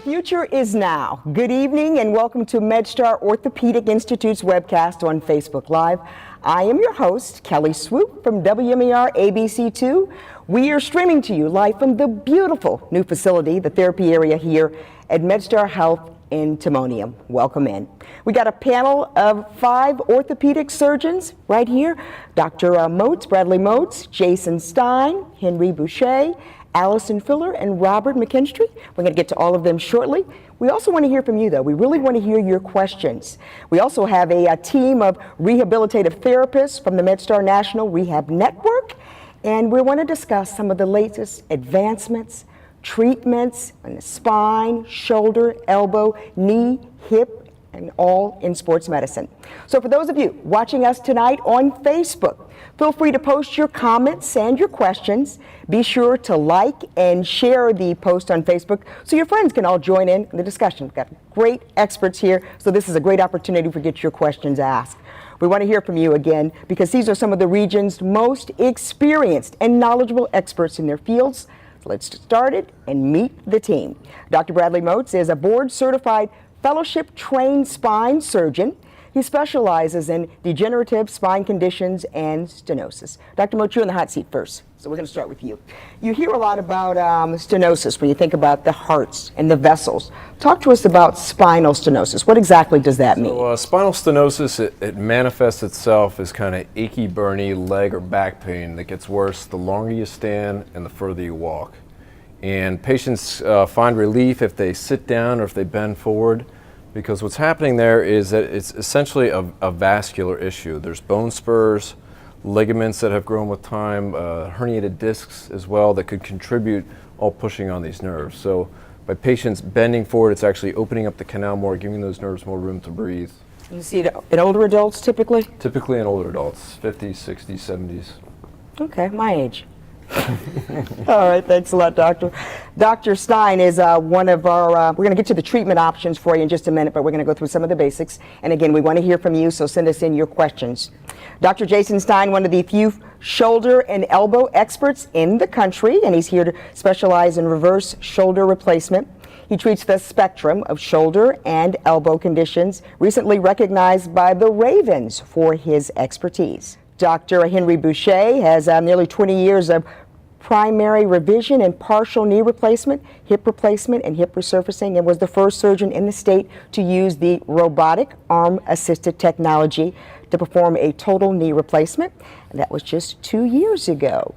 future is now. Good evening and welcome to MedStar Orthopedic Institute's webcast on Facebook Live. I am your host, Kelly Swoop from WMER ABC2. We are streaming to you live from the beautiful new facility, the therapy area here at MedStar Health in Timonium. Welcome in. We got a panel of 5 orthopedic surgeons right here. Dr. Bradley Moats, Jason Stein, Henry Boucher, Allison Filler, and Robert McKinstry. We're going to get to all of them shortly. We also want to hear from you, though. We really want to hear your questions. We also have a team of rehabilitative therapists from the MedStar National Rehab Network, and we want to discuss some of the latest advancements, treatments on the spine, shoulder, elbow, knee, hip, and all in sports medicine. So for those of you watching us tonight on Facebook, feel free to post your comments and your questions. Be sure to like and share the post on Facebook so your friends can all join in the discussion. We've got great experts here, so this is a great opportunity to get your questions asked. We want to hear from you again because these are some of the region's most experienced and knowledgeable experts in their fields. So let's get started and meet the team. Dr. Bradley Moats is a board-certified fellowship-trained spine surgeon. He specializes in degenerative spine conditions and stenosis. Dr. Moats, you're in the hot seat first, so we're going to start with you. You hear a lot about stenosis when you think about the hearts and the vessels. Talk to us about spinal stenosis. What exactly does that mean? So, spinal stenosis, it manifests itself as kind of achy, burny leg or back pain that gets worse the longer you stand and the further you walk. And patients find relief if they sit down or if they bend forward, because what's happening there is that it's essentially a vascular issue. There's bone spurs, ligaments that have grown with time, herniated discs as well that could contribute, all pushing on these nerves. So by patients bending forward, it's actually opening up the canal more, giving those nerves more room to breathe. You see it in older adults typically? Typically in older adults, 50s, 60s, 70s. Okay, my age. All right, thanks a lot, Doctor. Dr. Stein is one of our, we're going to get to the treatment options for you in just a minute, but we're going to go through some of the basics. And again, we want to hear from you, so send us in your questions. Dr. Jason Stein, one of the few shoulder and elbow experts in the country, and he's here to specialize in reverse shoulder replacement. He treats the spectrum of shoulder and elbow conditions, recently recognized by the Ravens for his expertise. Dr. Henry Boucher has nearly 20 years of primary revision and partial knee replacement, hip replacement, and hip resurfacing, and was the first surgeon in the state to use the robotic arm-assisted technology to perform a total knee replacement. And that was just 2 years ago.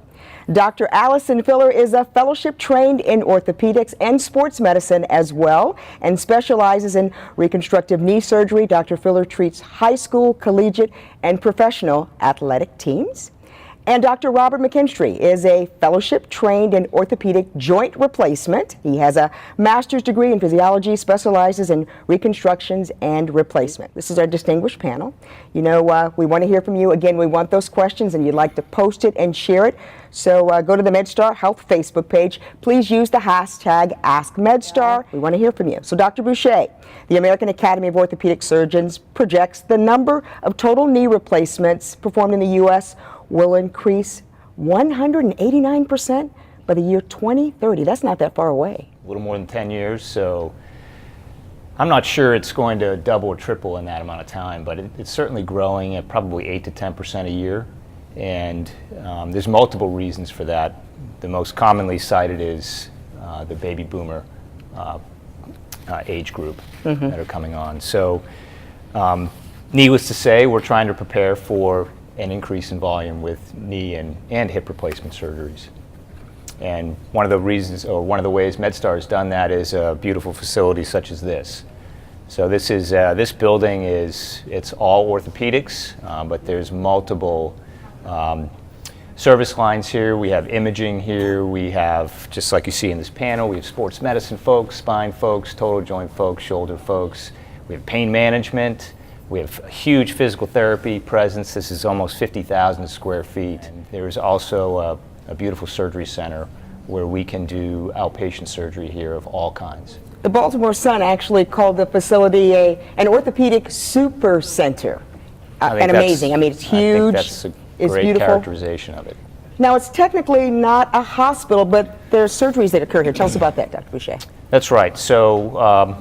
Dr. Allison Filler is a fellowship trained in orthopedics and sports medicine as well and specializes in reconstructive knee surgery. Dr. Filler treats high school, collegiate, and professional athletic teams. And Dr. Robert McKinstry is a fellowship trained in orthopedic joint replacement. He has a master's degree in physiology, specializes in reconstructions and replacement. This is our distinguished panel. You know, we want to hear from you. Again, we want those questions and you'd like to post it and share it. So go to the MedStar Health Facebook page. Please use the hashtag AskMedStar. We want to hear from you. So Dr. Boucher, the American Academy of Orthopedic Surgeons projects the number of total knee replacements performed in the U.S. will increase 189% by the year 2030. That's not that far away. A little more than 10 years, so I'm not sure it's going to double or triple in that amount of time, but it's certainly growing at probably 8 to 10% a year. And there's multiple reasons for that. The most commonly cited is the baby boomer age group that are coming on. So needless to say, we're trying to prepare for an increase in volume with knee and hip replacement surgeries. And one of the reasons, or one of the ways MedStar has done that is a beautiful facility such as this. So this is this building it's all orthopedics, but there's multiple service lines here. We have imaging here. We have, just like you see in this panel, we have sports medicine folks, spine folks, total joint folks, shoulder folks. We have pain management. We have a huge physical therapy presence. This is almost 50,000 square feet. And there's also a beautiful surgery center where we can do outpatient surgery here of all kinds. The Baltimore Sun actually called the facility an orthopedic super center. And amazing. I mean, it's huge. I think that's a it's great beautiful characterization of it. Now, it's technically not a hospital, but there's surgeries that occur here. Tell us about that, Dr. Boucher. That's right. So,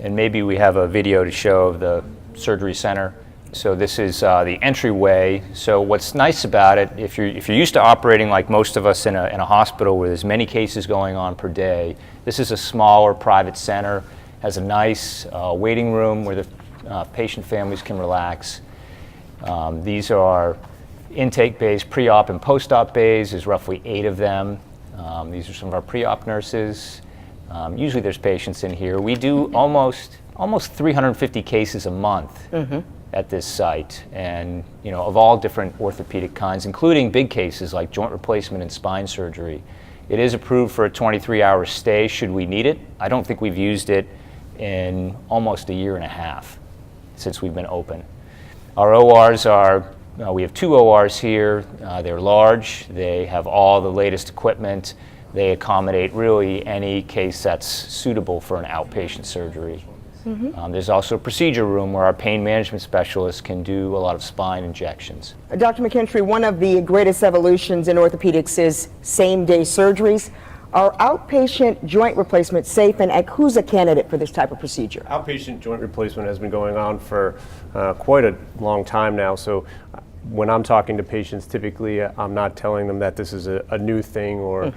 and maybe we have a video to show of the surgery center. So this is the entryway. So what's nice about it, if you're used to operating like most of us in a hospital where there's many cases going on per day, this is a smaller private center, has a nice waiting room where the patient families can relax. These are intake bays, pre-op and post-op bays. There's roughly 8 of them. These are some of our pre-op nurses. Usually there's patients in here. We do almost 350 cases a month at this site, and of all different orthopedic kinds, including big cases like joint replacement and spine surgery. It is approved for a 23-hour stay should we need it. I don't think we've used it in almost a year and a half since we've been open. Our ORs are, we have 2 ORs here. They're large. They have all the latest equipment. They accommodate really any case that's suitable for an outpatient surgery. There's also a procedure room where our pain management specialists can do a lot of spine injections. Dr. McKinstry, one of the greatest evolutions in orthopedics is same-day surgeries. Are outpatient joint replacements safe, and who's a candidate for this type of procedure? Outpatient joint replacement has been going on for quite a long time now. So when I'm talking to patients, typically I'm not telling them that this is a new thing or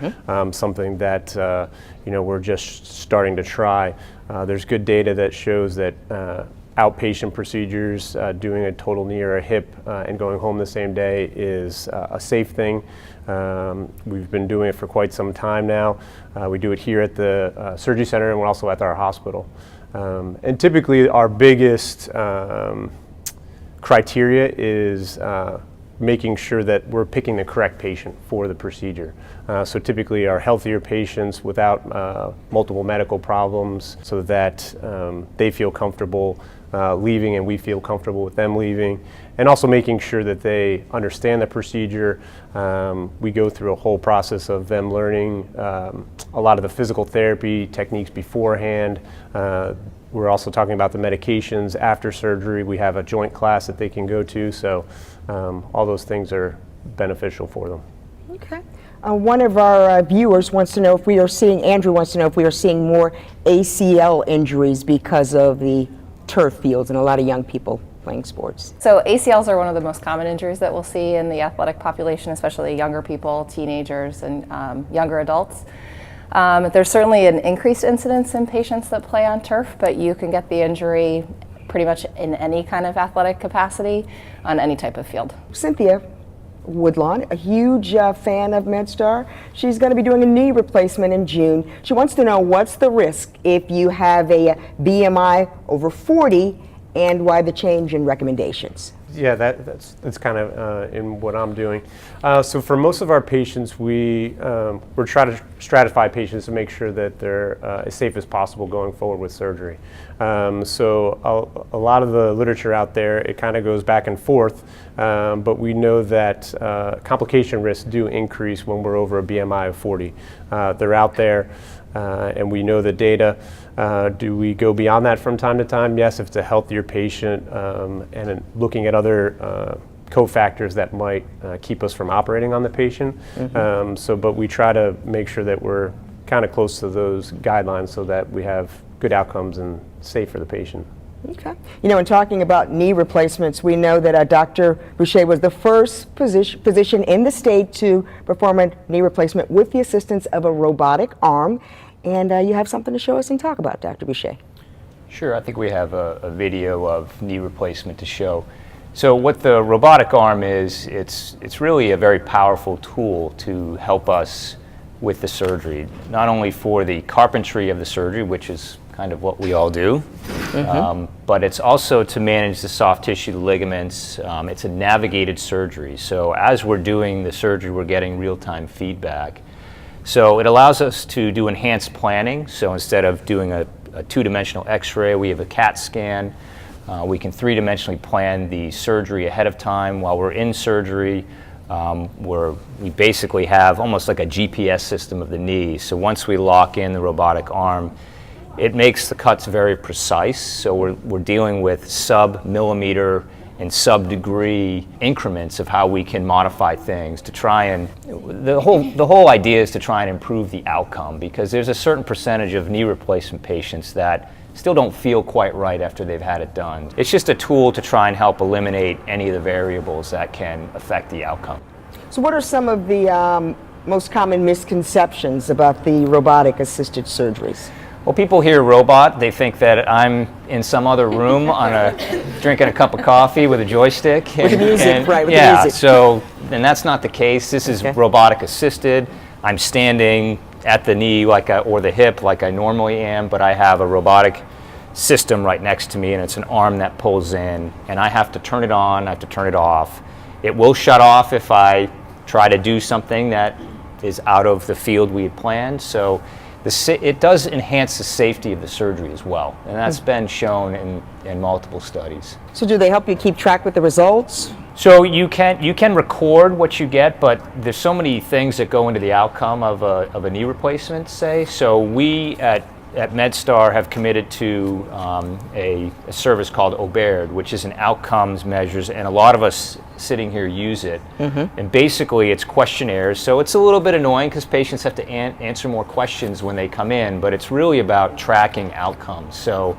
something that we're just starting to try. There's good data that shows that outpatient procedures, doing a total knee or a hip and going home the same day is a safe thing. We've been doing it for quite some time now. We do it here at the surgery center, and we're also at our hospital. And typically our biggest criteria is making sure that we're picking the correct patient for the procedure. So typically our healthier patients without multiple medical problems, so that they feel comfortable leaving and we feel comfortable with them leaving, and also making sure that they understand the procedure. We go through a whole process of them learning a lot of the physical therapy techniques beforehand. We're also talking about the medications after surgery. We have a joint class that they can go to, so all those things are beneficial for them. Okay. One of our viewers wants to know if we are seeing, Andrew wants to know if we are seeing more ACL injuries because of the turf fields and a lot of young people playing sports. So ACLs are one of the most common injuries that we'll see in the athletic population, especially younger people, teenagers, and younger adults. There's certainly an increased incidence in patients that play on turf, but you can get the injury pretty much in any kind of athletic capacity on any type of field. Cynthia Woodlawn, a huge fan of MedStar. She's going to be doing a knee replacement in June. She wants to know what's the risk if you have a BMI over 40 and why the change in recommendations. Yeah, that's kind of in what I'm doing. So for most of our patients, we're trying to stratify patients to make sure that they're as safe as possible going forward with surgery. So a lot of the literature out there, it kind of goes back and forth, but we know that complication risks do increase when we're over a BMI of 40. They're out there, and we know the data. Do we go beyond that from time to time? Yes, if it's a healthier patient, and looking at other cofactors that might keep us from operating on the patient. But we try to make sure that we're kind of close to those guidelines so that we have good outcomes and safe for the patient. Okay. In talking about knee replacements, we know that Dr. Boucher was the first physician in the state to perform a knee replacement with the assistance of a robotic arm. And you have something to show us and talk about, Dr. Boucher. Sure, I think we have a video of knee replacement to show. So what the robotic arm is, it's really a very powerful tool to help us with the surgery, not only for the carpentry of the surgery, which is kind of what we all do, but it's also to manage the soft tissue, the ligaments. It's a navigated surgery. So as we're doing the surgery, we're getting real-time feedback. So it allows us to do enhanced planning. So instead of doing a two-dimensional x-ray, we have a CAT scan. We can three-dimensionally plan the surgery ahead of time. While we're in surgery, we basically have almost like a GPS system of the knee. So once we lock in the robotic arm, it makes the cuts very precise. So we're dealing with sub-millimeter in sub-degree increments of how we can modify things to try and, the whole idea is to try and improve the outcome, because there's a certain percentage of knee replacement patients that still don't feel quite right after they've had it done. It's just a tool to try and help eliminate any of the variables that can affect the outcome. So what are some of the most common misconceptions about the robotic assisted surgeries? Well, people hear robot, they think that I'm in some other room drinking a cup of coffee with a joystick. With the music, right, with the yeah, music. and that's not the case. This is Okay. robotic assisted. I'm standing at the knee or the hip like I normally am, but I have a robotic system right next to me, and it's an arm that pulls in, and I have to turn it on, I have to turn it off. It will shut off if I try to do something that is out of the field we had planned. So it does enhance the safety of the surgery as well, and that's been shown in multiple studies. So do they help you keep track with the results? So you can record what you get, but there's so many things that go into the outcome of a knee replacement, say. So we at MedStar have committed to a service called Obaird, which is an outcomes measures, and a lot of us sitting here use it. And basically it's questionnaires, so it's a little bit annoying because patients have to answer more questions when they come in, but it's really about tracking outcomes. So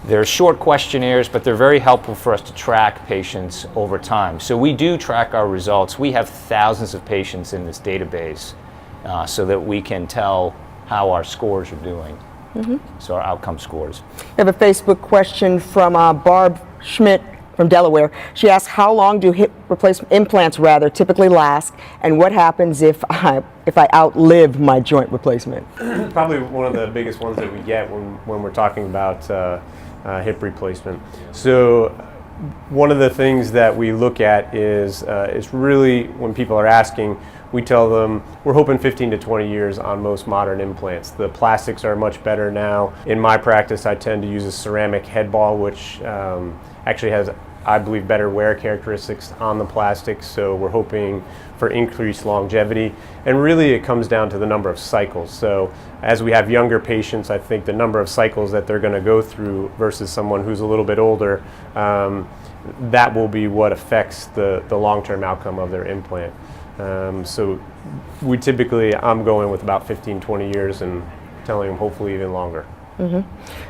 they're short questionnaires, but they're very helpful for us to track patients over time. So we do track our results. We have thousands of patients in this database so that we can tell how our scores are doing. So our outcome scores. I have a Facebook question from Barb Schmidt from Delaware. She asks, how long do hip replacement implants typically last, and what happens if I outlive my joint replacement? Probably one of the biggest ones that we get when we're talking about hip replacement. So one of the things that we look at is really when people are asking, we tell them we're hoping 15 to 20 years on most modern implants. The plastics are much better now. In my practice, I tend to use a ceramic head ball, which actually has, I believe, better wear characteristics on the plastics, so we're hoping for increased longevity. And really it comes down to the number of cycles. So as we have younger patients, I think the number of cycles that they're going to go through versus someone who's a little bit older, that will be what affects the long-term outcome of their implant. So we typically, I'm going with about 15, 20 years and telling them hopefully even longer.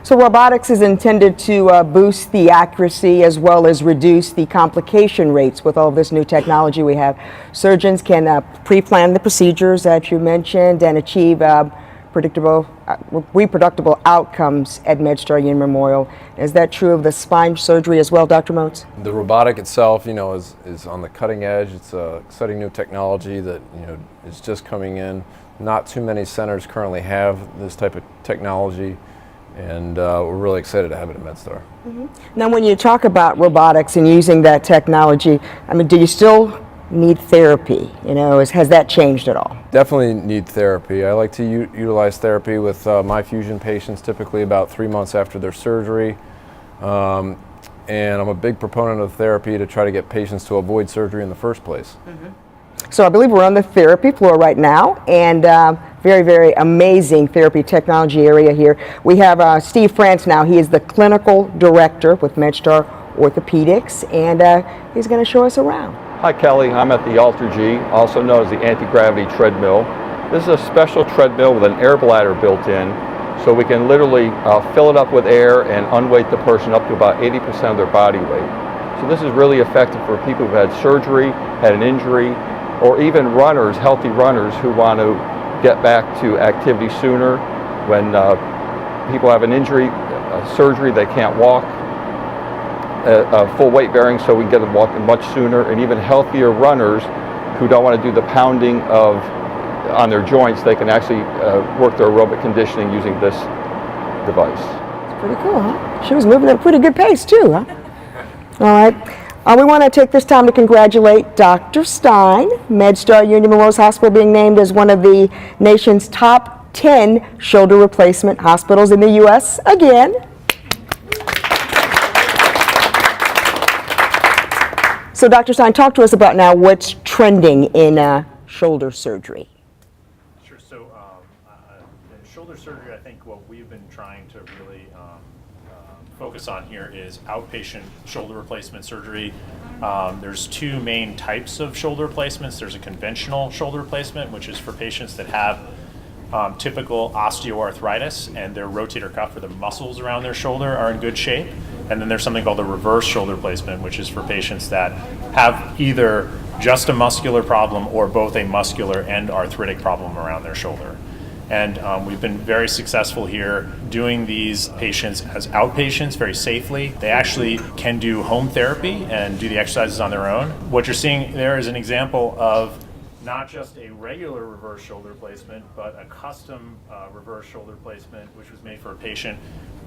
So robotics is intended to boost the accuracy as well as reduce the complication rates with all this new technology we have. Surgeons can pre-plan the procedures that you mentioned and achieve reproducible outcomes at MedStar Union Memorial. Is that true of the spine surgery as well, Dr. Motes? The robotic itself, is on the cutting edge. It's a exciting new technology that, is just coming in. Not too many centers currently have this type of technology, and we're really excited to have it at MedStar. Now, when you talk about robotics and using that technology, do you still need therapy? Has that changed at all? Definitely need therapy. I like to utilize therapy with my fusion patients typically about 3 months after their surgery. And I'm a big proponent of therapy to try to get patients to avoid surgery in the first place. So I believe we're on the therapy floor right now, and very, very amazing therapy technology area here. We have Steve France now. He is the clinical director with MedStar Orthopedics, and he's going to show us around. Hi Kelly, I'm at the Alter G, also known as the anti-gravity treadmill. This is a special treadmill with an air bladder built in, so we can literally fill it up with air and unweight the person up to about 80% of their body weight. So this is really effective for people who've had surgery, had an injury, or even runners, healthy runners who want to get back to activity sooner. When people have an injury, surgery, they can't walk, full weight bearing, so we can get them walking much sooner. And even healthier runners who don't want to do the pounding on their joints, they can actually work their aerobic conditioning using this device. It's pretty cool, huh? She was moving at a pretty good pace too, huh? All right. We want to take this time to congratulate Dr. Stein, MedStar Union Memorial Hospital being named as one of the nation's top 10 shoulder replacement hospitals in the U.S. again. So Dr. Stein, talk to us about now what's trending in shoulder surgery. Sure. So in shoulder surgery, I think what we've been trying to really focus on here is outpatient shoulder replacement surgery. There's two main types of shoulder replacements. There's a conventional shoulder replacement, which is for patients that have typical osteoarthritis and their rotator cuff or the muscles around their shoulder are in good shape. And then there's something called the reverse shoulder replacement, which is for patients that have either just a muscular problem or both a muscular and arthritic problem around their shoulder. And we've been very successful here doing these patients as outpatients very safely. They actually can do home therapy and do the exercises on their own. What you're seeing there is an example of not just a regular reverse shoulder replacement, but a custom reverse shoulder replacement, which was made for a patient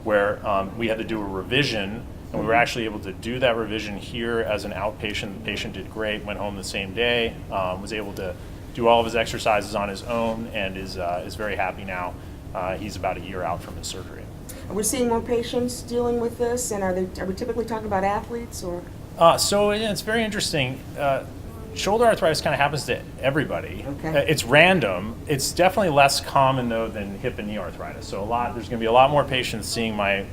where we had to do a revision, and we were actually able to do that revision here as an outpatient. The patient did great, went home the same day, was able to do all of his exercises on his own, and is very happy now. He's about a year out from his surgery. Are we seeing more patients dealing with this, and are we typically talking about athletes or? So it's very interesting. Shoulder arthritis kind of happens to everybody. Okay. It's random. It's definitely less common though than hip and knee arthritis. So there's going to be a lot more patients seeing my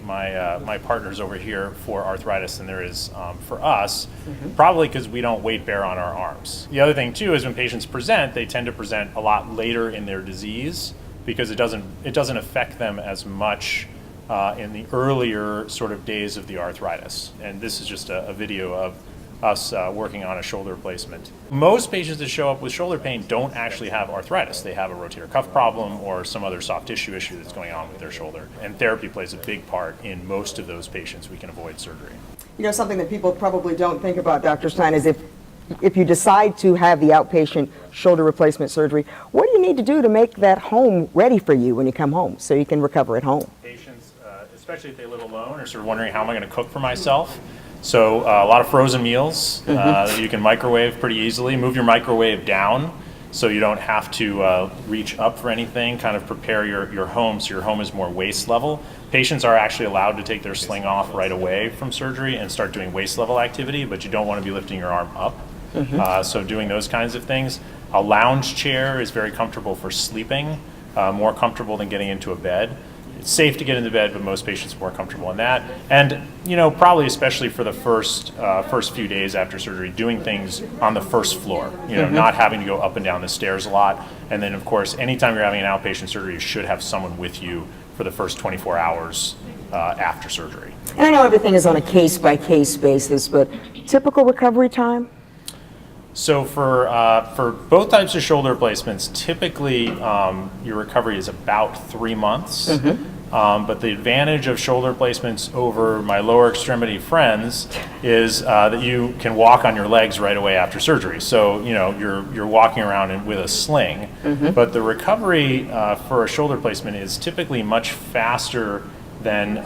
partners over here for arthritis than there is for us, probably because we don't weight bear on our arms. The other thing too is when patients present, they tend to present a lot later in their disease because it doesn't affect them as much in the earlier sort of days of the arthritis. And this is just a video of us working on a shoulder replacement. Most patients that show up with shoulder pain don't actually have arthritis. They have a rotator cuff problem or some other soft tissue issue that's going on with their shoulder. And therapy plays a big part in most of those patients. We can avoid surgery. You know, something that people probably don't think about, Dr. Stein, is if you decide to have the outpatient shoulder replacement surgery, what do you need to do to make that home ready for you when you come home so you can recover at home? Patients, especially if they live alone, are sort of wondering how am I going to cook for myself. So a lot of frozen meals that you can microwave pretty easily. Move your microwave down so you don't have to reach up for anything. Kind of prepare your home so your home is more waist level. Patients are actually allowed to take their sling off right away from surgery and start doing waist level activity, but you don't want to be lifting your arm up. So doing those kinds of things. A lounge chair is very comfortable for sleeping, more comfortable than getting into a bed. It's safe to get into bed, but most patients are more comfortable in that. And probably especially for the first few days after surgery, doing things on the first floor. Not having to go up and down the stairs a lot. And then, of course, anytime you're having an outpatient surgery, you should have someone with you for the first 24 hours after surgery. And I know everything is on a case-by-case basis, but typical recovery time? So for both types of shoulder replacements, typically your recovery is about 3 months. But the advantage of shoulder replacements over my lower extremity friends is that you can walk on your legs right away after surgery. So you're walking around with a sling. But the recovery for a shoulder replacement is typically much faster than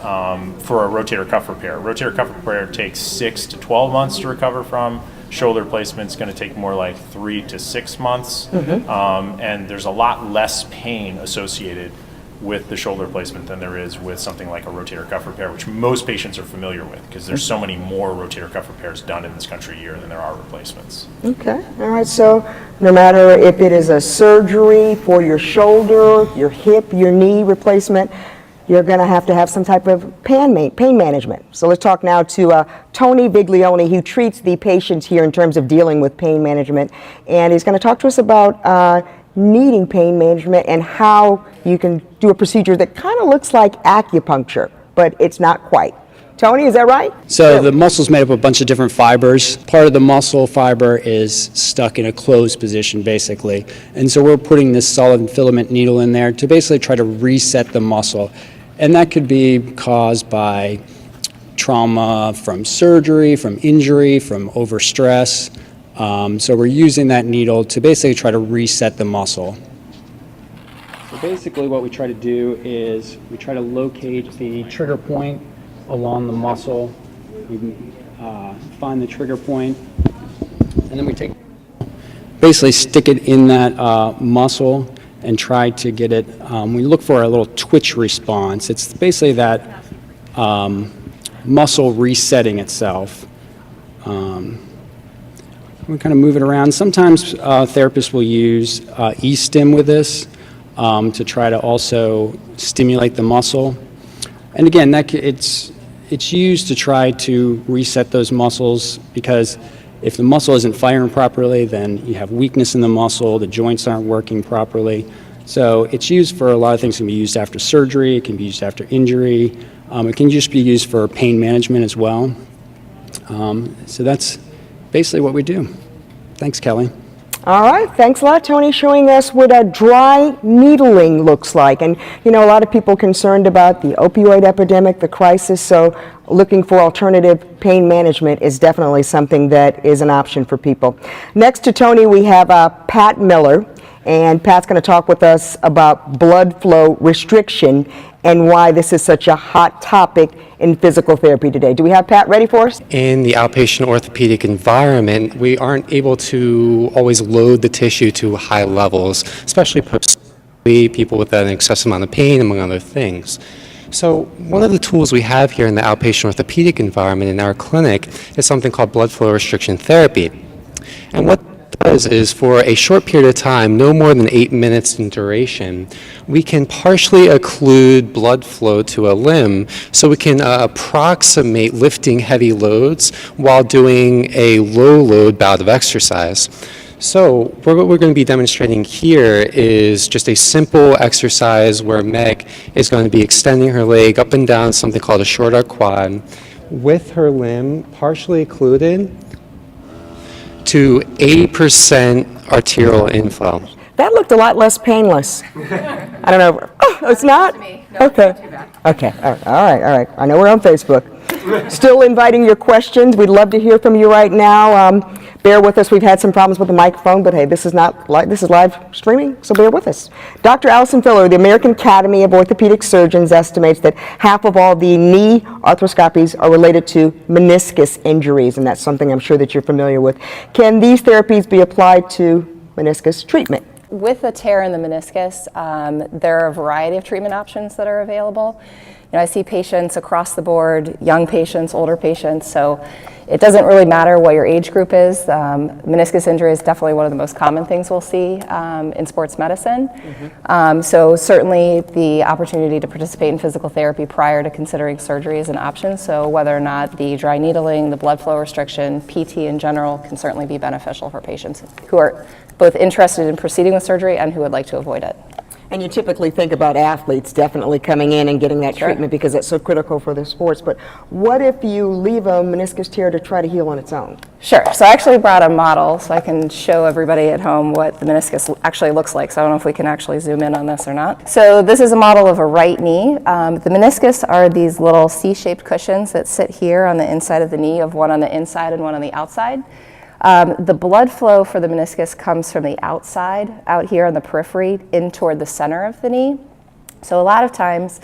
for a rotator cuff repair. Rotator cuff repair takes 6 to 12 months to recover from. Shoulder replacement is going to take more like 3 to 6 months. And there's a lot less pain associated with the shoulder replacement than there is with something like a rotator cuff repair, which most patients are familiar with because there's so many more rotator cuff repairs done in this country a year than there are replacements. Okay, all right, so no matter if it is a surgery for your shoulder, your hip, your knee replacement, you're going to have some type of pain management. So let's talk now to Tony Viglione, who treats the patients here in terms of dealing with pain management. And he's going to talk to us about needing pain management and how you can do a procedure that kind of looks like acupuncture, but it's not quite. Tony, is that right? So the muscle's made up of a bunch of different fibers. Part of the muscle fiber is stuck in a closed position, basically. And so we're putting this solid filament needle in there to basically try to reset the muscle. And that could be caused by trauma from surgery, from injury, from overstress. So we're using that needle to basically try to reset the muscle. So basically what we try to do is we try to locate the trigger point along the muscle. We find the trigger point, and then we basically stick it in that muscle and try to get it, we look for a little twitch response. It's basically that muscle resetting itself. We kind of move it around. Sometimes therapists will use e-stim with this to try to also stimulate the muscle. And again, it's used to try to reset those muscles, because if the muscle isn't firing properly, then you have weakness in the muscle, the joints aren't working properly. So it's used for a lot of things. It can be used after surgery, it can be used after injury, it can just be used for pain management as well. So that's basically what we do. Thanks, Kelly. All right, thanks a lot, Tony, showing us what a dry needling looks like. And, you know, a lot of people concerned about the opioid epidemic, the crisis, so looking for alternative pain management is definitely something that is an option for people. Next to Tony, we have Pat Miller, and Pat's going to talk with us about blood flow restriction and why this is such a hot topic in physical therapy today. Do we have Pat ready for us? In the outpatient orthopedic environment, we aren't able to always load the tissue to high levels, especially people with an excessive amount of pain, among other things. So one of the tools we have here in the outpatient orthopedic environment in our clinic is something called blood flow restriction therapy. And what does is, for a short period of time, no more than 8 minutes in duration, we can partially occlude blood flow to a limb so we can approximate lifting heavy loads while doing a low load bout of exercise. So what we're going to be demonstrating here is just a simple exercise where Meg is going to be extending her leg up and down something called a short arc quad with her limb partially occluded to 80% arterial inflow. That looked a lot less painless. I don't know. Oh, it's not? Okay. Okay. All right. I know we're on Facebook. Still inviting your questions. We'd love to hear from you right now. Bear with us. We've had some problems with the microphone, but hey, this is live streaming, so bear with us. Dr. Allison Filler, the American Academy of Orthopedic Surgeons, estimates that half of all the knee arthroscopies are related to meniscus injuries, and that's something I'm sure that you're familiar with. Can these therapies be applied to meniscus treatment? With a tear in the meniscus, there are a variety of treatment options that are available. You know, I see patients across the board, young patients, older patients, so it doesn't really matter what your age group is. Meniscus injury is definitely one of the most common things we'll see in sports medicine. So certainly the opportunity to participate in physical therapy prior to considering surgery is an option. So whether or not the dry needling, the blood flow restriction, PT in general can certainly be beneficial for patients who are both interested in proceeding with surgery and who would like to avoid it. And you typically think about athletes definitely coming in and getting that treatment because that's so critical for their sports. But what if you leave a meniscus tear to try to heal on its own? Sure. So I actually brought a model so I can show everybody at home what the meniscus actually looks like. So I don't know if we can actually zoom in on this or not. So this is a model of a right knee. The meniscus are these little C-shaped cushions that sit here on the inside of the knee, of one on the inside and one on the outside. The blood flow for the meniscus comes from the outside, out here on the periphery, in toward the center of the knee. So a lot of times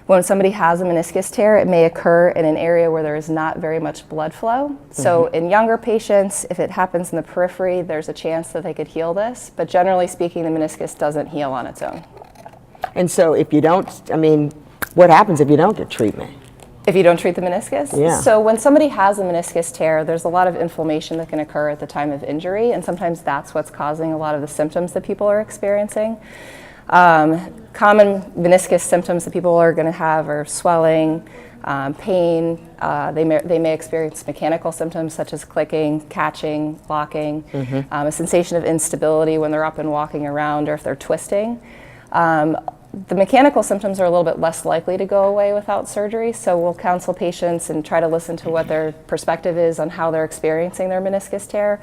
when somebody has a meniscus tear, it may occur in an area where there is not very much blood flow. So in younger patients, if it happens in the periphery, there's a chance that they could heal this. But generally speaking, the meniscus doesn't heal on its own. And so if you don't, what happens if you don't get treatment? If you don't treat the meniscus? Yeah. So when somebody has a meniscus tear, there's a lot of inflammation that can occur at the time of injury, and sometimes that's what's causing a lot of the symptoms that people are experiencing. Common meniscus symptoms that people are going to have are swelling, pain. They may experience mechanical symptoms such as clicking, catching, locking, a sensation of instability when they're up and walking around or if they're twisting. The mechanical symptoms are a little bit less likely to go away without surgery, so we'll counsel patients and try to listen to what their perspective is on how they're experiencing their meniscus tear.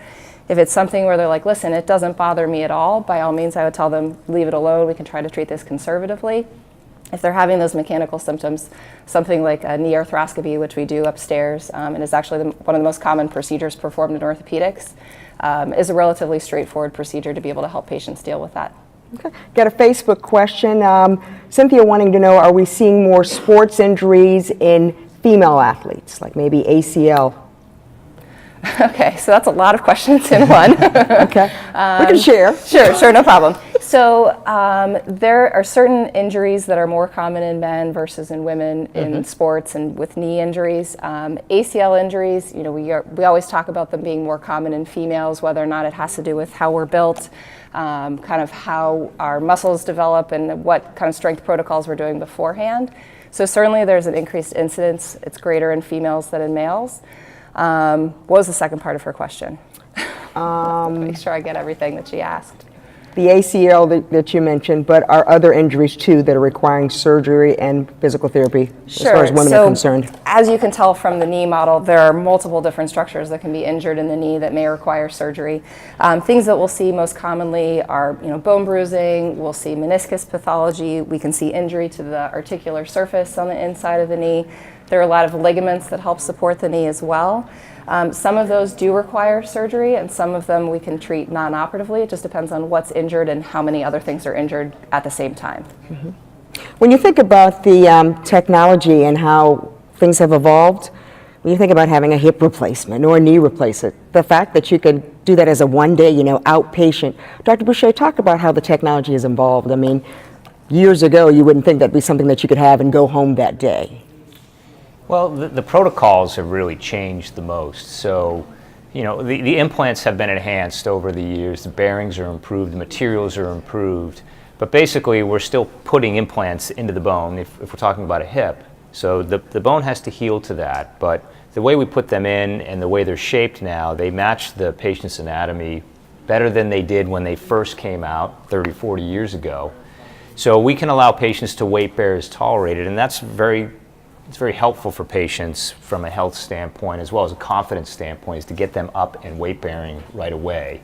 If it's something where they're like, listen, it doesn't bother me at all, by all means I would tell them, leave it alone, we can try to treat this conservatively. If they're having those mechanical symptoms, something like a knee arthroscopy, which we do upstairs, and is actually one of the most common procedures performed in orthopedics, is a relatively straightforward procedure to be able to help patients deal with that. Okay. Got a Facebook question. Cynthia wanting to know, are we seeing more sports injuries in female athletes, like maybe ACL? Okay, so that's a lot of questions in one. Okay, we can share. Sure, no problem. So there are certain injuries that are more common in men versus in women in sports and with knee injuries. ACL injuries, you know, we always talk about them being more common in females, whether or not it has to do with how we're built, kind of how our muscles develop and what kind of strength protocols we're doing beforehand. So certainly there's an increased incidence. It's greater in females than in males. What was the second part of her question? Make sure I get everything that she asked. The ACL that you mentioned, but are other injuries too that are requiring surgery and physical therapy as far as women are concerned? As you can tell from the knee model, there are multiple different structures that can be injured in the knee that may require surgery. Things that we'll see most commonly are, bone bruising. We'll see meniscus pathology. We can see injury to the articular surface on the inside of the knee. There are a lot of ligaments that help support the knee as well. Some of those do require surgery, and some of them we can treat non-operatively. It just depends on what's injured and how many other things are injured at the same time. Mm-hmm. When you think about the technology and how things have evolved, when you think about having a hip replacement or a knee replacement, the fact that you can do that as a one-day, outpatient. Dr. Boucher, talk about how the technology has evolved. I mean, years ago, you wouldn't think that'd be something that you could have and go home that day. Well, the protocols have really changed the most. So, the implants have been enhanced over the years. The bearings are improved, the materials are improved. But basically, we're still putting implants into the bone if we're talking about a hip. So the bone has to heal to that. But the way we put them in and the way they're shaped now, they match the patient's anatomy better than they did when they first came out 30, 40 years ago. So we can allow patients to weight bear as tolerated, and it's very helpful for patients from a health standpoint as well as a confidence standpoint, is to get them up and weight bearing right away.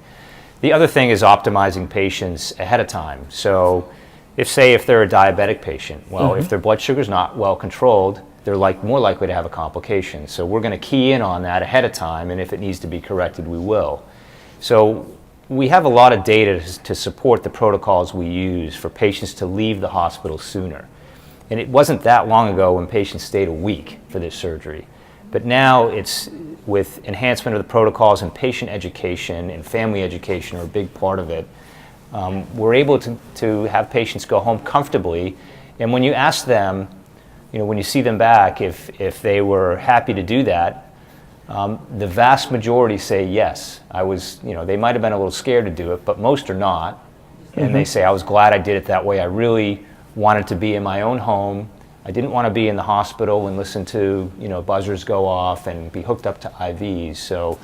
The other thing is optimizing patients ahead of time. So if they're a diabetic patient, well, if their blood sugar is not well controlled, they're more likely to have a complication. So we're going to key in on that ahead of time, and if it needs to be corrected, we will. So we have a lot of data to support the protocols we use for patients to leave the hospital sooner. And it wasn't that long ago when patients stayed a week for this surgery. But now it's with enhancement of the protocols, and patient education and family education are a big part of it. We're able to have patients go home comfortably. And when you ask them, when you see them back, if they were happy to do that, the vast majority say yes. They might have been a little scared to do it, but most are not. And they say, I was glad I did it that way. I really wanted to be in my own home. I didn't want to be in the hospital and listen to buzzers go off and be hooked up to IVs. So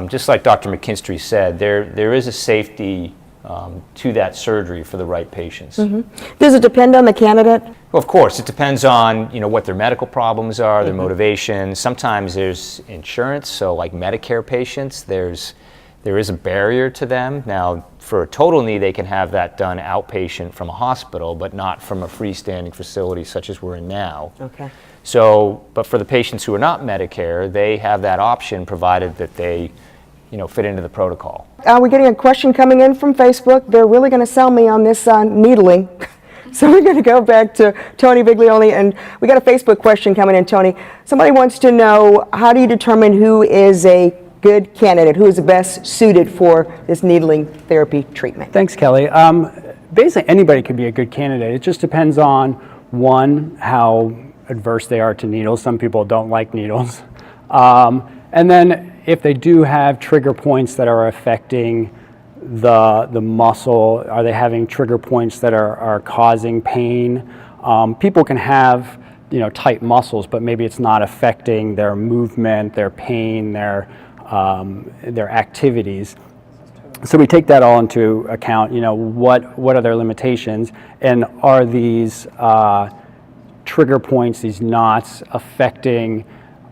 just like Dr. McKinstry said, there is a safety to that surgery for the right patients. Does it depend on the candidate? Well, of course, it depends on what their medical problems are, their motivation. Sometimes there's insurance, so like Medicare patients, there is a barrier to them. Now, for a total knee, they can have that done outpatient from a hospital, but not from a freestanding facility such as we're in now. Okay. So, but for the patients who are not Medicare, they have that option provided that they, fit into the protocol. We're getting a question coming in from Facebook. They're really going to sell me on this needling. So we're going to go back to Tony Viglioli, and we got a Facebook question coming in, Tony. Somebody wants to know, how do you determine who is a good candidate, who is the best suited for this needling therapy treatment? Thanks, Kelly. Basically, anybody could be a good candidate. It just depends on, one, how adverse they are to needles. Some people don't like needles. And then if they do have trigger points that are affecting the muscle, are they having trigger points that are causing pain? People can have tight muscles, but maybe it's not affecting their movement, their pain, their activities. So we take that all into account. What are their limitations, and are these trigger points, these knots, affecting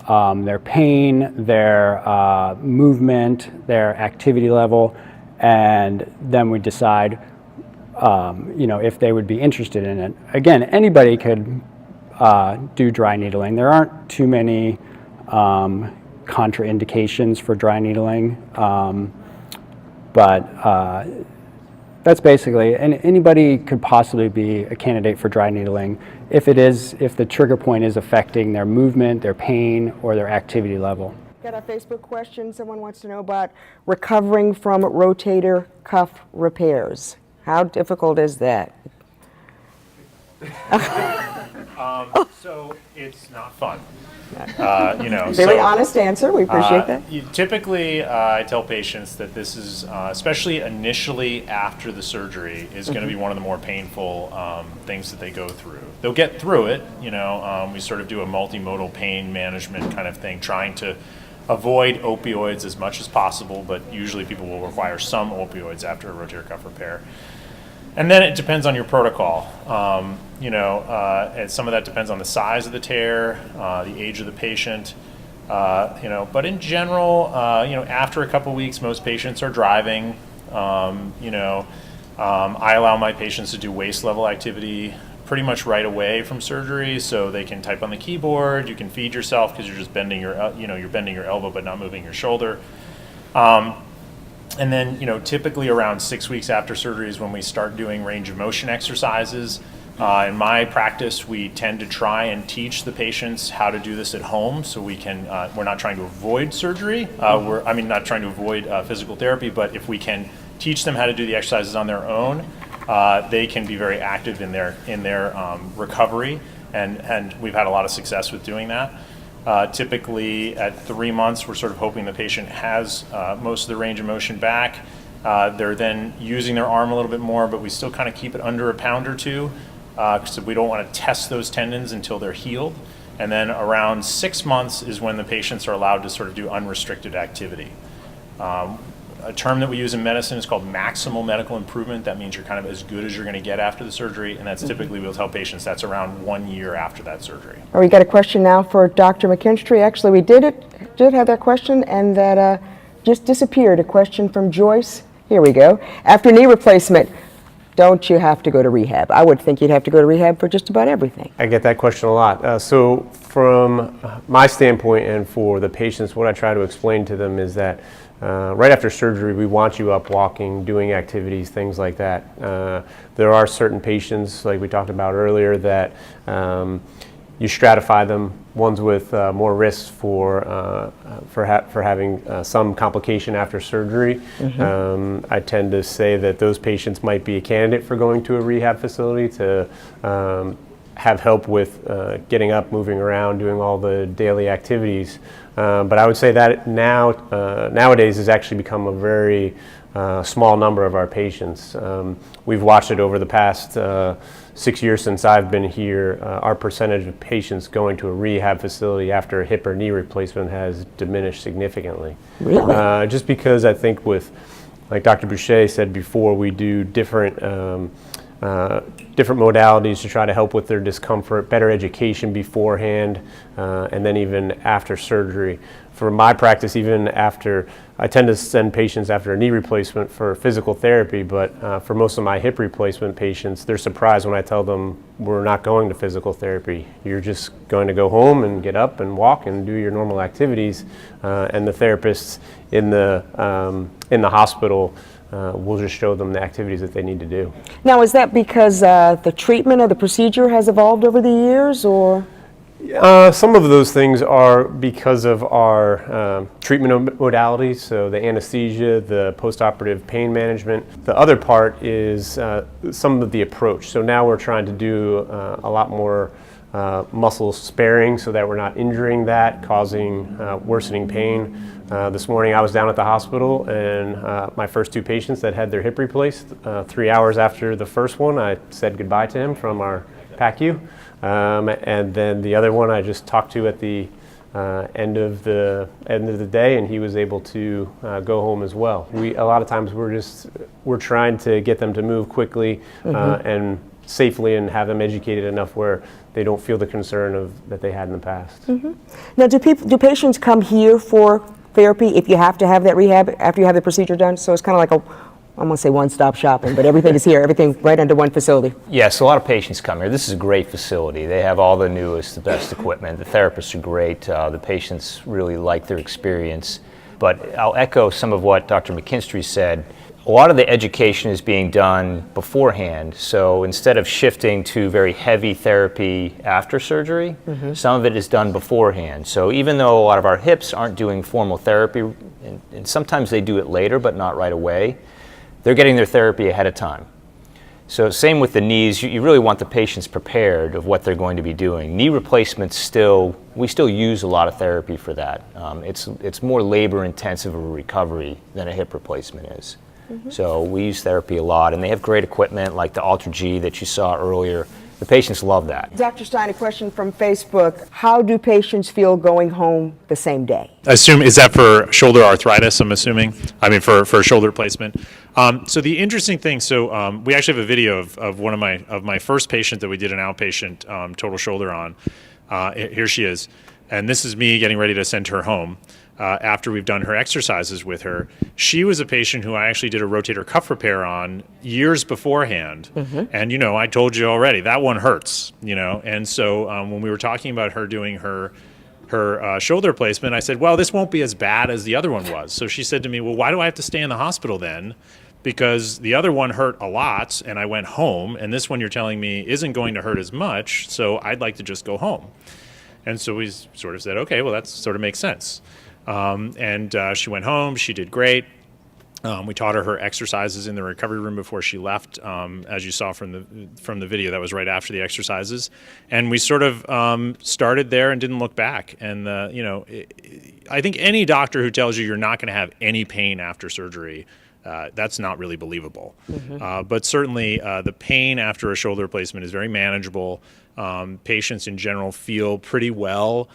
their pain, their movement, their activity level, and then we decide if they would be interested in it. Again, anybody could do dry needling. There aren't too many contraindications for dry needling, but that's basically, and anybody could possibly be a candidate for dry needling if the trigger point is affecting their movement, their pain, or their activity level. Got a Facebook question. Someone wants to know about recovering from rotator cuff repairs. How difficult is that? So it's not fun. Very honest answer. We appreciate that. Typically, I tell patients that this is, especially initially after the surgery, is going to be one of the more painful things that they go through. They'll get through it. We sort of do a multimodal pain management kind of thing, trying to avoid opioids as much as possible, but usually people will require some opioids after a rotator cuff repair. And then it depends on your protocol. And some of that depends on the size of the tear, the age of the patient. But in general, after a couple weeks, most patients are driving. I allow my patients to do waist level activity pretty much right away from surgery, so they can type on the keyboard. You can feed yourself because you're just bending your elbow but not moving your shoulder. And then, typically around 6 weeks after surgery is when we start doing range of motion exercises. In my practice, we tend to try and teach the patients how to do this at home, so we're not trying to avoid surgery. Not trying to avoid physical therapy, but if we can teach them how to do the exercises on their own, they can be very active in their recovery, and we've had a lot of success with doing that. Typically at 3 months, we're sort of hoping the patient has most of the range of motion back. They're then using their arm a little bit more, but we still kind of keep it under a pound or two because we don't want to test those tendons until they're healed. And then around 6 months is when the patients are allowed to sort of do unrestricted activity. A term that we use in medicine is called maximal medical improvement. That means you're kind of as good as you're going to get after the surgery, and that's typically, we'll tell patients, that's around 1 year after that surgery. All right, we got a question now for Dr. McKinstry. Actually, we did have that question, and that just disappeared. A question from Joyce. Here we go. After knee replacement, don't you have to go to rehab? I would think you'd have to go to rehab for just about everything. I get that question a lot. So from my standpoint and for the patients, what I try to explain to them is that right after surgery, we want you up walking, doing activities, things like that. There are certain patients, like we talked about earlier, that you stratify them. Ones with more risks for having some complication after surgery. I tend to say that those patients might be a candidate for going to a rehab facility to have help with getting up, moving around, doing all the daily activities. But I would say that nowadays has actually become a very small number of our patients. We've watched it over the past 6 years since I've been here. Our percentage of patients going to a rehab facility after a hip or knee replacement has diminished significantly. Really? Just because I think with, like Dr. Boucher said before, we do different modalities to try to help with their discomfort, better education beforehand, and then even after surgery. For my practice, even after, I tend to send patients after a knee replacement for physical therapy, but for most of my hip replacement patients, they're surprised when I tell them we're not going to physical therapy. You're just going to go home and get up and walk and do your normal activities, and the therapists in the hospital we'll just show them the activities that they need to do. Now, is that because the treatment of the procedure has evolved over the years, or? Some of those things are because of our treatment modalities, so the anesthesia, the postoperative pain management. The other part is some of the approach. So now we're trying to do a lot more muscle sparing so that we're not injuring that, causing worsening pain. This morning I was down at the hospital, and my first two patients that had their hip replaced, 3 hours after the first one, I said goodbye to him from our PACU. And then the other one I just talked to at the end of the day, and he was able to go home as well. A lot of times we're trying to get them to move quickly and safely, and have them educated enough where they don't feel the concern that they had in the past. Now, do patients come here for therapy if you have to have that rehab after you have the procedure done? So it's kind of like I'm going to say one-stop shopping, but everything is here, everything right under one facility. Yes, a lot of patients come here. This is a great facility. They have all the newest, the best equipment. The therapists are great. The patients really like their experience. But I'll echo some of what Dr. McKinstry said. A lot of the education is being done beforehand. So instead of shifting to very heavy therapy after surgery, some of it is done beforehand. So even though a lot of our hips aren't doing formal therapy, and sometimes they do it later, but not right away, they're getting their therapy ahead of time. So same with the knees, you really want the patients prepared of what they're going to be doing. Knee replacements we still use a lot of therapy for that. It's more labor intensive of a recovery than a hip replacement is. So we use therapy a lot, and they have great equipment like the Ultra-G that you saw earlier. The patients love that. Dr. Stein, a question from Facebook. How do patients feel going home the same day? Is that for shoulder arthritis, I'm assuming? I mean, for shoulder replacement. So the interesting thing, we actually have a video of one of my first patient that we did an outpatient total shoulder on. Here she is. And this is me getting ready to send her home. After we've done her exercises with her. She was a patient who I actually did a rotator cuff repair on years beforehand. And, I told you already, that one hurts, And so when we were talking about her doing her shoulder replacement, I said, well, this won't be as bad as the other one was. So she said to me, well, why do I have to stay in the hospital then? Because the other one hurt a lot and I went home, and this one you're telling me isn't going to hurt as much, so I'd like to just go home. And so we sort of said, okay, well, that sort of makes sense. And she went home. She did great. We taught her exercises in the recovery room before she left, as you saw from the video. That was right after the exercises, and we sort of started there and didn't look back. And I think any doctor who tells you you're not going to have any pain after surgery, that's not really believable. But certainly, the pain after a shoulder replacement is very manageable. Patients in general feel pretty well.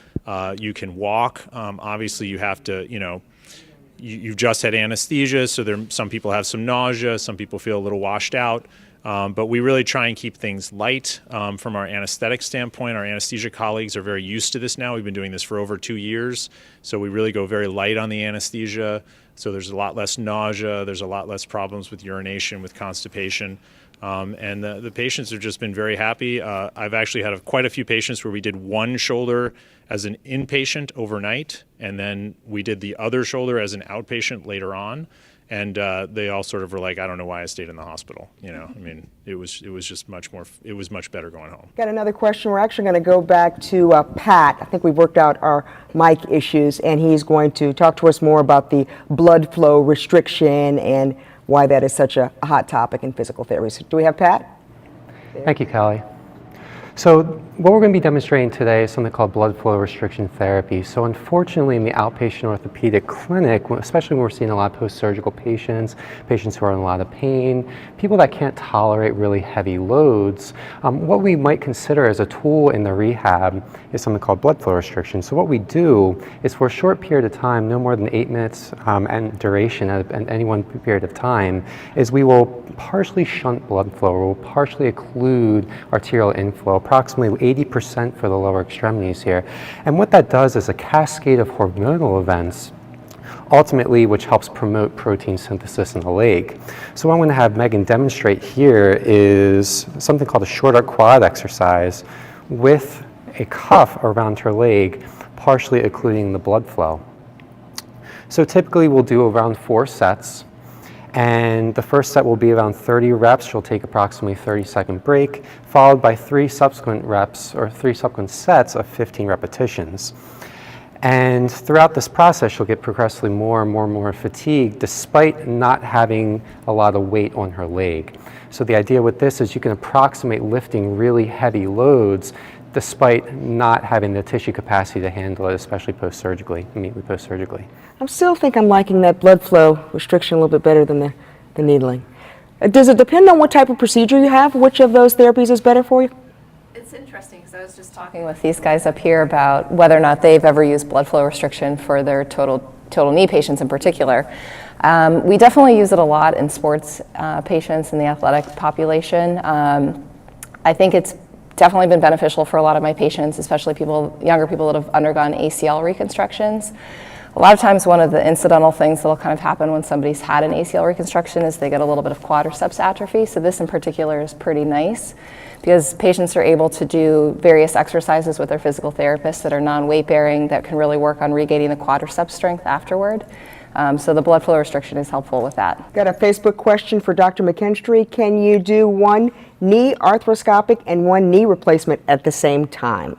You can walk. Obviously, you have to, you've just had anesthesia, so some people have some nausea, some people feel a little washed out. But we really try and keep things light from our anesthetic standpoint. Our anesthesia colleagues are very used to this now. We've been doing this for over 2 years, so we really go very light on the anesthesia. So there's a lot less nausea, there's a lot less problems with urination, with constipation. And the patients have just been very happy. I've actually had quite a few patients where we did one shoulder as an inpatient overnight, and then we did the other shoulder as an outpatient later on. And they all sort of were like, I don't know why I stayed in the hospital. I mean, it was just it was much better going home. Got another question. We're actually going to go back to Pat. I think we've worked out our mic issues, and he's going to talk to us more about the blood flow restriction and why that is such a hot topic in physical therapy. So do we have Pat? Thank you, Kelly. So what we're going to be demonstrating today is something called blood flow restriction therapy. So unfortunately in the outpatient orthopedic clinic, especially when we're seeing a lot of post-surgical patients who are in a lot of pain, people that can't tolerate really heavy loads, what we might consider as a tool in the rehab is something called blood flow restriction. So what we do is for a short period of time, no more than 8 minutes and duration at any one period of time, is we will partially shunt blood flow, or we'll partially occlude arterial inflow, approximately 80% for the lower extremities here. And what that does is a cascade of hormonal events, ultimately which helps promote protein synthesis in the leg. So what I'm going to have Megan demonstrate here is something called a short arc quad exercise with a cuff around her leg, partially occluding the blood flow. So typically we'll do around 4 sets. And the first set will be around 30 reps. She'll take approximately 30-second break, followed by 3 subsequent reps or 3 subsequent sets of 15 repetitions. And throughout this process, she'll get progressively more and more fatigued despite not having a lot of weight on her leg. So the idea with this is you can approximate lifting really heavy loads despite not having the tissue capacity to handle it, especially post-surgically, immediately post-surgically. I still think I'm liking that blood flow restriction a little bit better than the needling. Does it depend on what type of procedure you have? Which of those therapies is better for you? It's interesting because I was just talking with these guys up here about whether or not they've ever used blood flow restriction for their total knee patients in particular. We definitely use it a lot in sports patients in the athletic population. I think it's definitely been beneficial for a lot of my patients, especially younger people that have undergone ACL reconstructions. A lot of times one of the incidental things that'll kind of happen when somebody's had an ACL reconstruction is they get a little bit of quadriceps atrophy. So this in particular is pretty nice because patients are able to do various exercises with their physical therapists that are non-weight bearing that can really work on regaining the quadriceps strength afterward. So the blood flow restriction is helpful with that. Got a Facebook question for Dr. McKinstry. Can you do one knee arthroscopic and one knee replacement at the same time?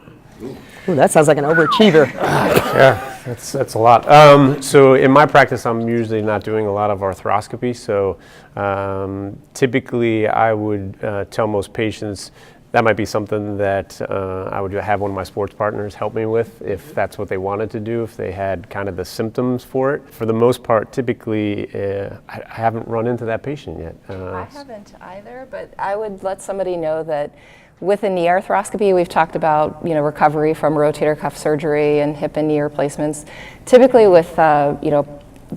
Ooh, that sounds like an overachiever. Yeah. That's a lot. So in my practice, I'm usually not doing a lot of arthroscopy. So typically, I would tell most patients that might be something that I would have one of my sports partners help me with if that's what they wanted to do, if they had kind of the symptoms for it. For the most part, typically, I haven't run into that patient yet. I haven't either, but I would let somebody know that with a knee arthroscopy, we've talked about recovery from rotator cuff surgery and hip and knee replacements. Typically with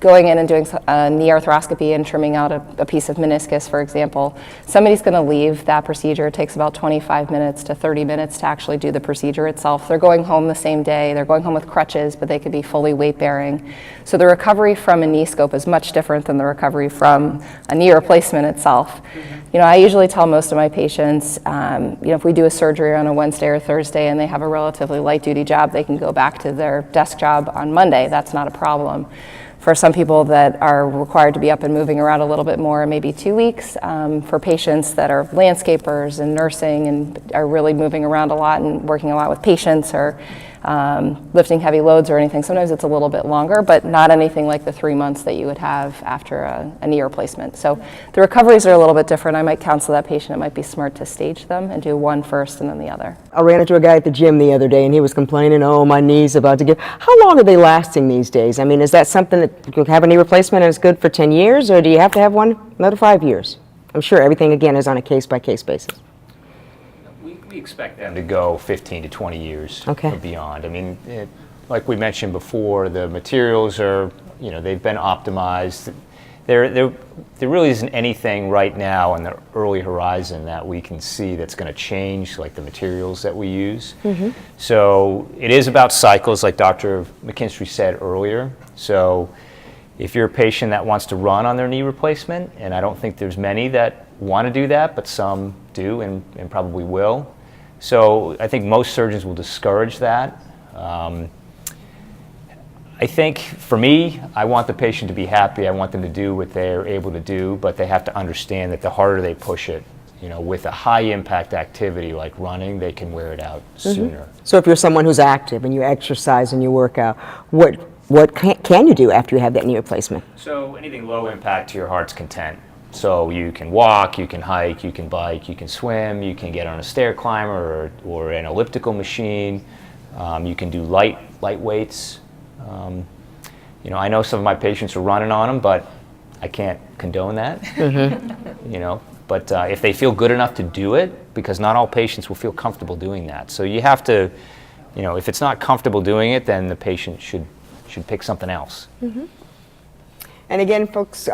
going in and doing a knee arthroscopy and trimming out a piece of meniscus, for example, somebody's going to leave that procedure. It takes about 25 minutes to 30 minutes to actually do the procedure itself. They're going home the same day. They're going home with crutches, but they could be fully weight-bearing. So the recovery from a knee scope is much different than the recovery from a knee replacement itself. I usually tell most of my patients, if we do a surgery on a Wednesday or Thursday and they have a relatively light-duty job, they can go back to their desk job on Monday. That's not a problem. For some people that are required to be up and moving around a little bit more, maybe 2 weeks. For patients that are landscapers and nursing and are really moving around a lot and working a lot with patients or lifting heavy loads or anything, sometimes it's a little bit longer, but not anything like the 3 months that you would have after a knee replacement. So the recoveries are a little bit different. I might counsel that patient. It might be smart to stage them and do one first and then the other. I ran into a guy at the gym the other day and he was complaining, oh, my knee's about to give. How long are they lasting these days? I mean, is that something that you have a knee replacement and it's good for 10 years, or do you have to have one another 5 years? I'm sure everything, again, is on a case-by-case basis. We expect them to go 15 to 20 years or beyond. I mean, like we mentioned before, the materials are, they've been optimized. There really isn't anything right now on the early horizon that we can see that's going to change, like the materials that we use. So it is about cycles, like Dr. McKinstry said earlier. So if you're a patient that wants to run on their knee replacement, and I don't think there's many that want to do that, but some do and probably will. So I think most surgeons will discourage that. I think for me, I want the patient to be happy. I want them to do what they're able to do, but they have to understand that the harder they push it, with a high impact activity like running, they can wear it out sooner. So if you're someone who's active and you exercise and you work out, what can you do after you have that knee replacement? So anything low impact to your heart's content. So you can walk, you can hike, you can bike, you can swim, you can get on a stair climber or an elliptical machine. You can do light weights. I know some of my patients are running on them, but I can't condone that. But if they feel good enough to do it, because not all patients will feel comfortable doing that. So you have to, if it's not comfortable doing it, then the patient should pick something else. And again, folks,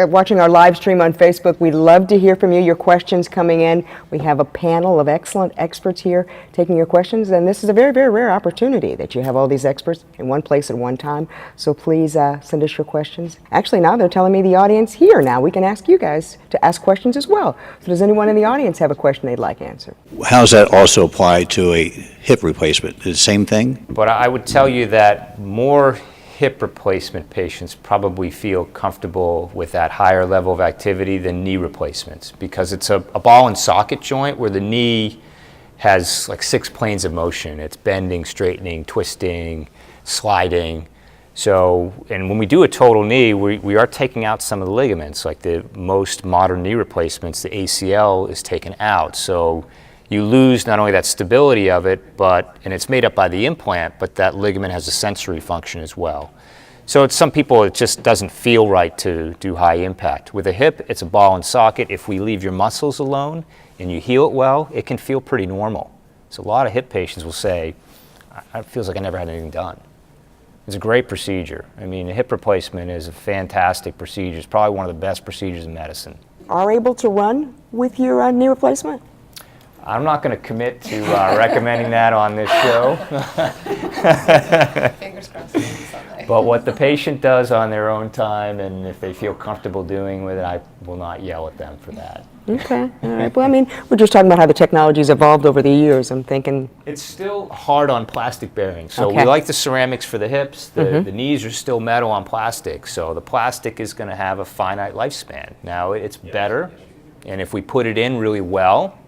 watching our live stream on Facebook, we'd love to hear from you, your questions coming in. We have a panel of excellent experts here taking your questions, and this is a very, very rare opportunity that you have all these experts in one place at one time. So please send us your questions. Actually, now they're telling me the audience here now. We can ask you guys to ask questions as well. So does anyone in the audience have a question they'd like answered? How does that also apply to a hip replacement? Is it the same thing? But I would tell you that more hip replacement patients probably feel comfortable with that higher level of activity than knee replacements, because it's a ball and socket joint where the knee has like 6 planes of motion. It's bending, straightening, twisting, sliding. So, and when we do a total knee, we are taking out some of the ligaments. Like the most modern knee replacements, the ACL is taken out. So you lose not only that stability of it, and it's made up by the implant, but that ligament has a sensory function as well. So it's some people, it just doesn't feel right to do high impact. With a hip, it's a ball and socket. If we leave your muscles alone and you heal it well, it can feel pretty normal. So a lot of hip patients will say, it feels like I never had anything done. It's a great procedure. I mean, a hip replacement is a fantastic procedure. It's probably one of the best procedures in medicine. Are able to run with your knee replacement? I'm not going to commit to recommending that on this show. Fingers crossed someday. But what the patient does on their own time, and if they feel comfortable doing with it, I will not yell at them for that. Okay, all right. Well, I mean, we're just talking about how the technology's evolved over the years. I'm thinking... It's still hard on plastic bearings. So we like the ceramics for the hips. The knees are still metal on plastic. So the plastic is going to have a finite lifespan. Now, it's better, and if we put it in really well,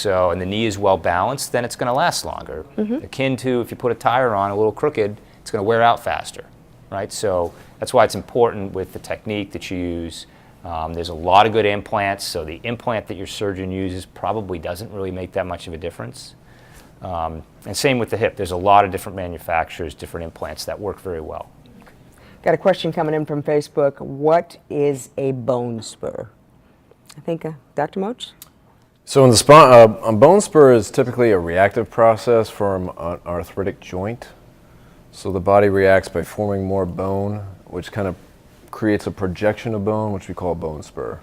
and the knee is well balanced, then it's going to last longer. Akin to if you put a tire on a little crooked, it's going to wear out faster, right? So that's why it's important with the technique that you use. There's a lot of good implants, so the implant that your surgeon uses probably doesn't really make that much of a difference. And same with the hip. There's a lot of different manufacturers, different implants that work very well. Got a question coming in from Facebook. What is a bone spur? I think Dr. Moch? So in the spine, a bone spur is typically a reactive process from an arthritic joint. So the body reacts by forming more bone, which kind of creates a projection of bone, which we call a bone spur.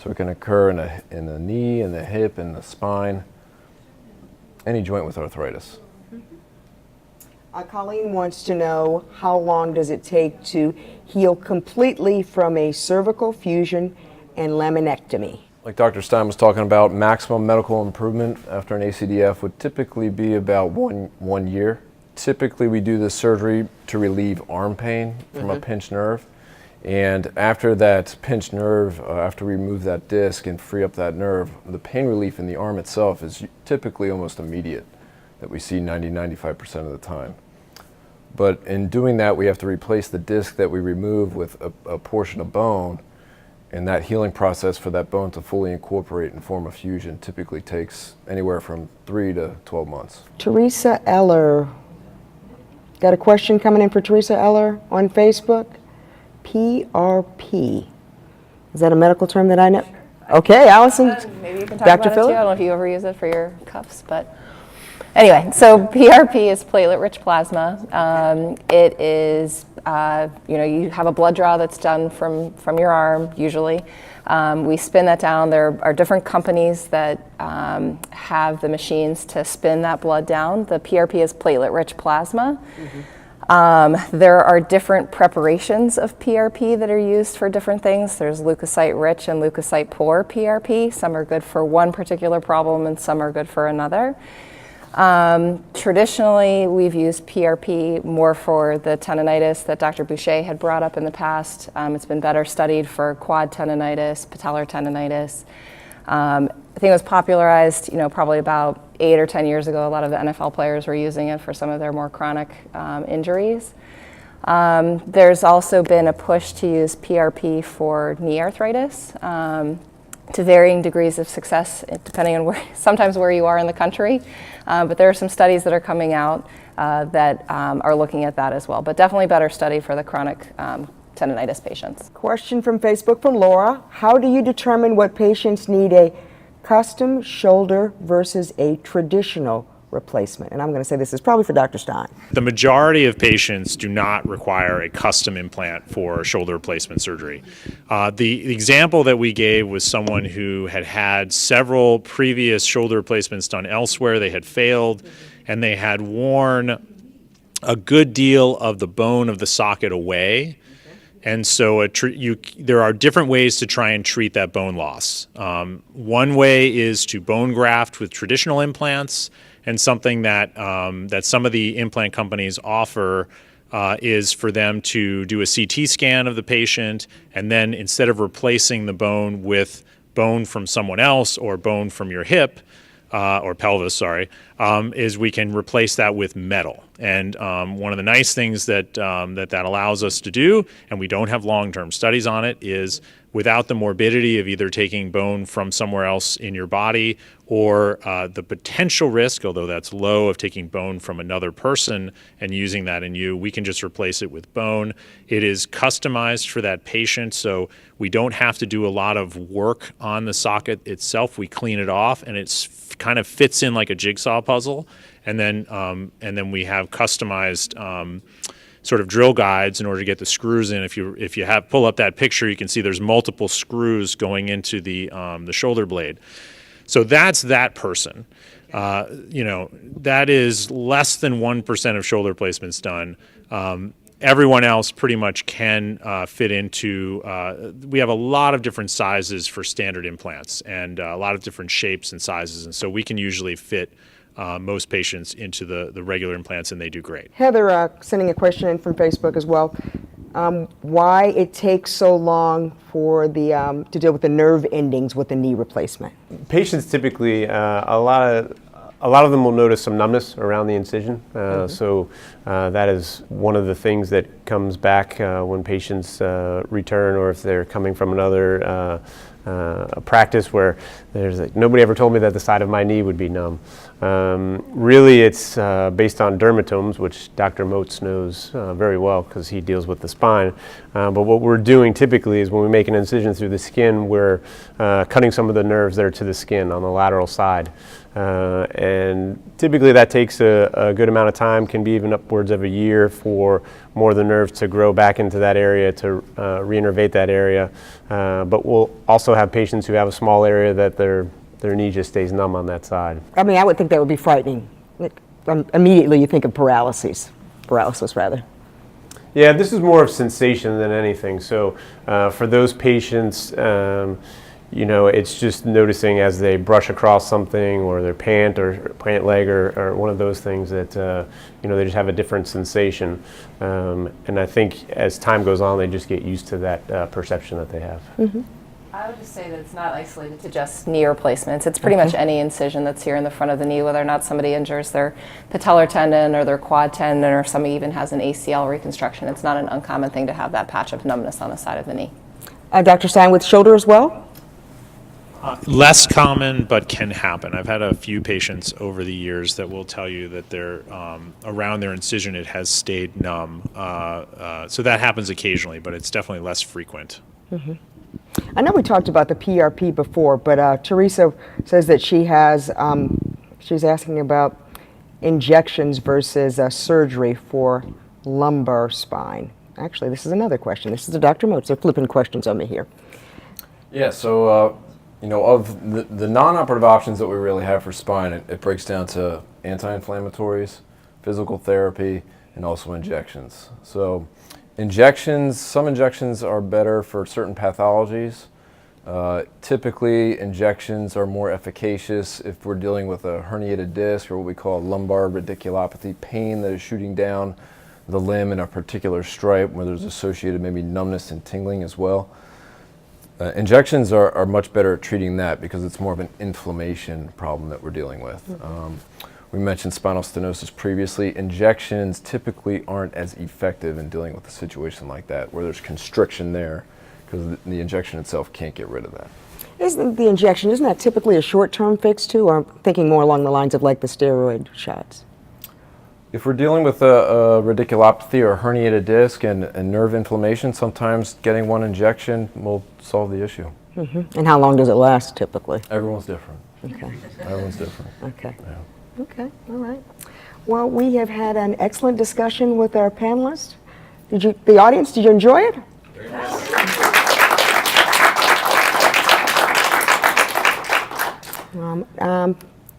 So it can occur in the knee, in the hip, in the spine, any joint with arthritis. Colleen wants to know, how long does it take to heal completely from a cervical fusion and laminectomy? Like Dr. Stein was talking about, maximum medical improvement after an ACDF would typically be about one year. Typically we do this surgery to relieve arm pain from a pinched nerve. And after that pinched nerve, after we remove that disc and free up that nerve, the pain relief in the arm itself is typically almost immediate, that we see 90-95% of the time. But in doing that, we have to replace the disc that we remove with a portion of bone, and that healing process for that bone to fully incorporate and form a fusion typically takes anywhere from 3 to 12 months. Teresa Eller. Got a question coming in for Teresa Eller on Facebook. PRP. Is that a medical term that I know? Okay, Allison. Maybe you can talk Dr. about it too. I Phillip? don't know if you ever use it for your cuffs, but anyway, so PRP is platelet-rich plasma. It is, you have a blood draw that's done from your arm, usually. We spin that down. There are different companies that have the machines to spin that blood down. The PRP is platelet-rich plasma. There are different preparations of PRP that are used for different things. There's leukocyte-rich and leukocyte-poor PRP. Some are good for one particular problem and some are good for another. Traditionally, we've used PRP more for the tendonitis that Dr. Boucher had brought up in the past. It's been better studied for quad tendonitis, patellar tendonitis. I think it was popularized, probably about 8 or 10 years ago. A lot of the NFL players were using it for some of their more chronic injuries. There's also been a push to use PRP for knee arthritis, to varying degrees of success, depending on sometimes where you are in the country. But there are some studies that are coming out that are looking at that as well. But definitely better study for the chronic tendonitis patients. Question from Facebook from Laura. How do you determine what patients need a custom shoulder versus a traditional replacement? And I'm going to say this is probably for Dr. Stein. The majority of patients do not require a custom implant for shoulder replacement surgery. The example that we gave was someone who had had several previous shoulder replacements done elsewhere. They had failed, and they had worn a good deal of the bone of the socket away. And so there are different ways to try and treat that bone loss. One way is to bone graft with traditional implants, and something that some of the implant companies offer is for them to do a CT scan of the patient, and then instead of replacing the bone with bone from someone else or bone from your hip, or pelvis, sorry, is we can replace that with metal. And one of the nice things that allows us to do, and we don't have long-term studies on it, is without the morbidity of either taking bone from somewhere else in your body or the potential risk, although that's low, of taking bone from another person and using that in you, we can just replace it with bone. It is customized for that patient, so we don't have to do a lot of work on the socket itself. We clean it off, and it kind of fits in like a jigsaw puzzle. And then we have customized sort of drill guides in order to get the screws in. If you pull up that picture, you can see there's multiple screws going into the shoulder blade. So that's that person. That is less than 1% of shoulder replacements done. Everyone else pretty much can fit into, we have a lot of different sizes for standard implants and a lot of different shapes and sizes. And so we can usually fit most patients into the regular implants, and they do great. Heather sending a question in from Facebook as well. Why it takes so long for to deal with the nerve endings with the knee replacement? Patients typically, a lot A lot of them will notice some numbness around the incision. So that is one of the things that comes back when patients return, or if they're coming from another practice where there's like, nobody ever told me that the side of my knee would be numb. Really, it's based on dermatomes, which Dr. Motes knows very well because he deals with the spine. But what we're doing typically is when we make an incision through the skin, we're cutting some of the nerves that are to the skin on the lateral side. And typically that takes a good amount of time, can be even upwards of a year for more of the nerves to grow back into that area, to reinnervate that area. But we'll also have patients who have a small area that their knee just stays numb on that side. I mean, I would think that would be frightening. Immediately you think of paralysis rather. Yeah, this is more of sensation than anything. So for those patients, you know, it's just noticing as they brush across something, or their pant leg, or one of those things that, you know, they just have a different sensation. And I think as time goes on, they just get used to that perception that they have. Mm-hmm. I would just say that it's not isolated to just knee replacements. It's pretty much any incision that's here in the front of the knee, whether or not somebody injures their patellar tendon or their quad tendon, or somebody even has an ACL reconstruction. It's not an uncommon thing to have that patch of numbness on the side of the knee. Dr. Stein, with shoulder as well? Less common, but can happen. I've had a few patients over the years that will tell you that they're around their incision, it has stayed numb. So that happens occasionally, but it's definitely less frequent. Mm-hmm. I know we talked about the PRP before, but Teresa says that she has, she's asking about injections versus surgery for lumbar spine. Actually, this is another question. This is a Dr. Motes. They're flipping questions on me here. Yeah, so you know, of the non-operative options that we really have for spine, it breaks down to anti-inflammatories, physical therapy, and also injections. So some injections are better for certain pathologies. Typically, injections are more efficacious if we're dealing with a herniated disc, or what we call lumbar radiculopathy, pain that is shooting down the limb in a particular stripe where there's associated maybe numbness and tingling as well. Injections are much better at treating that because it's more of an inflammation problem that we're dealing with. We mentioned spinal stenosis previously. Injections typically aren't as effective in dealing with a situation like that, where there's constriction there, because the injection itself can't get rid of that. Isn't that typically a short-term fix too, or I'm thinking more along the lines of like the steroid shots? If we're dealing with a radiculopathy or a herniated disc and nerve inflammation, sometimes getting one injection will solve the issue. Mm-hmm. And how long does it last typically? Everyone's different. Okay. Everyone's different. Okay. Yeah. Okay, all right. Well, we have had an excellent discussion with our panelists. The audience, did you enjoy it? Very much.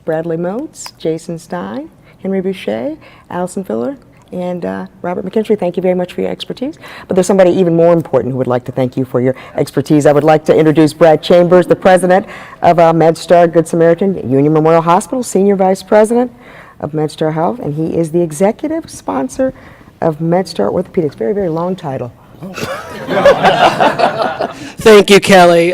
Bradley Motes, Jason Stein, Henry Boucher, Allison Filler, and Robert McKinstry, thank you very much for your expertise. But there's somebody even more important who would like to thank you for your expertise. I would like to introduce Brad Chambers, the president of MedStar Good Samaritan Union Memorial Hospital, senior vice president of MedStar Health, and he is the executive sponsor of MedStar Orthopedics. Very, very long title. Thank you, Kelly.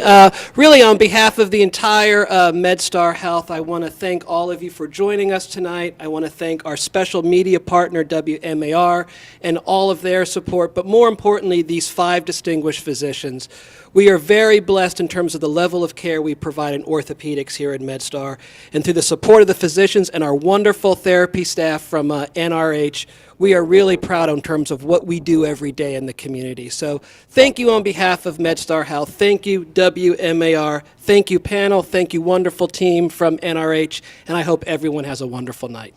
Really, on behalf of the entire MedStar Health, I want to thank all of you for joining us tonight. I want to thank our special media partner, WMAR, and all of their support, but more importantly, these 5 distinguished physicians. We are very blessed in terms of the level of care we provide in orthopedics here at MedStar, and through the support of the physicians and our wonderful therapy staff from NRH, we are really proud in terms of what we do every day in the community. So thank you on behalf of MedStar Health. Thank you, WMAR. Thank you, panel. Thank you, wonderful team from NRH. And I hope everyone has a wonderful night.